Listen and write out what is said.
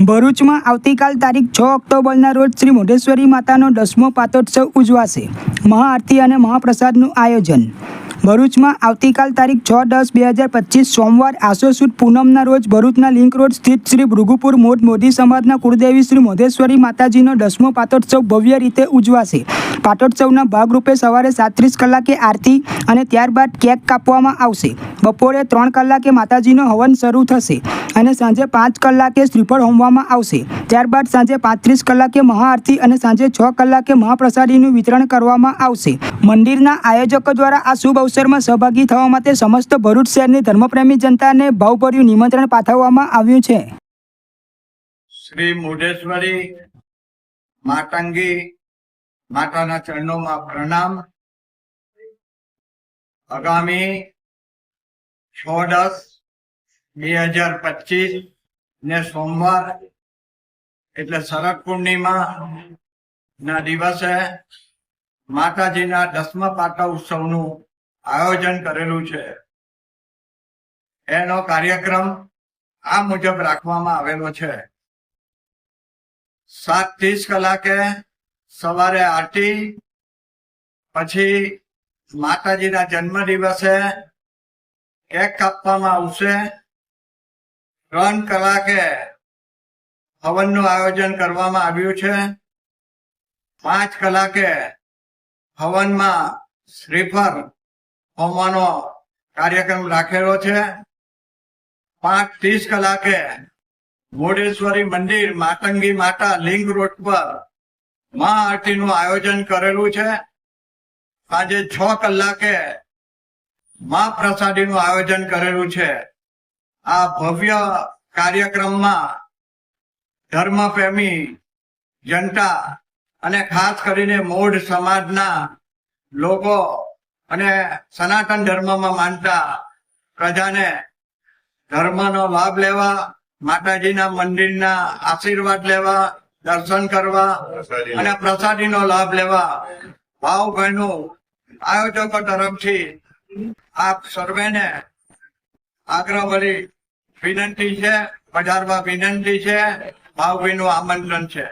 ભરૂચમાં આવતીકાલ તારીખ 6 ઓક્ટોબરના રોજ શ્રી મોઢેશ્વરી માતાનો 10મો પાટોત્સવ ઉજવાશે. મહાઆરતી અને મહાપ્રસાદનું આયોજન. ભરૂચમાં આવતીકાલ તારીખ 6-10-2025 સોમવાર આસો સુદ પૂનમના રોજ ભરૂચના લિંક રોડ સ્થિત શ્રી ભૃગુપુર મોઢ મોદી સમાજના કુળદેવી શ્રી મોઢેશ્વરી માતાજીનો 10મો પાટોત્સવ ભવ્ય રીતે ઉજવાશે. પાટોત્સવના ભાગરૂપે સવારે 37 કલાકે આરતી અને ત્યારબાદ કેક કાપવામાં આવશે. બપોરે 3 કલાકે માતાજીનો હવન શરૂ થશે અને સાંજે 5 કલાકે શ્રીફળ હોમવામાં આવશે. ત્યારબાદ સાંજે 35 કલાકે મહાઆરતી અને સાંજે 6 કલાકે મહાપ્રસાદીનું વિતરણ કરવામાં આવશે. મંદિરના આયોજકો દ્વારા આ શુભ અવસરમાં સહભાગી થવા માટે સમસ્ત ભરૂચ શહેરની ધર્મપ્રેમી જનતાને ભાવભર્યું નિમંત્રણ પાઠવવામાં આવ્યું છે. શ્રી મોઢેશ્વરી માતંગી માતાના ચરણોમાં પ્રણામ. આગામી 6-10-2025 ને સોમવાર એટલે શરદ પૂર્ણિમા ના દિવસે માતાજીના 10મા પાટા ઉત્સવનું આયોજન કરેલું છે. એનો કાર્યક્રમ આ મુજબ રાખવામાં આવેલો છે. 7:30 કલાકે સવારે આરતી, પછી માતાજીના જન્મ દિવસે કેક કાપવામાં આવશે. 3 કલાકે હવનનું આયોજન કરવામાં આવ્યું છે. 5 કલાકે હવનમાં શ્રીફળ હોમવાનો કાર્યક્રમ રાખેલો છે. 5:30 કલાકે મોઢેશ્વરી મંદિર માતંગી માતા લિંક રોડ પર મહાઆરતીનું આયોજન કરેલું છે. સાંજે 6 કલાકે મહાપ્રસાદીનું આયોજન કરેલું છે. આ ભવ્ય કાર્યક્રમમાં ધર્મપ્રેમી જનતા અને ખાસ કરીને મોઢ સમાજના લોકો અને સનાતન ધર્મમાં માનતા પ્રજાને ધર્મનો લાભ લેવા, માતાજીના મંદિરના આશીર્વાદ લેવા, દર્શન કરવા અને પ્રસાદીનો લાભ લેવા ભાવભાઈનું આયોજકો તરફથી આપ સર્વેને આગ્રહભરી વિનંતી છે, પધારવા વિનંતી છે, ભાવભાઈનું આમંત્રણ છે.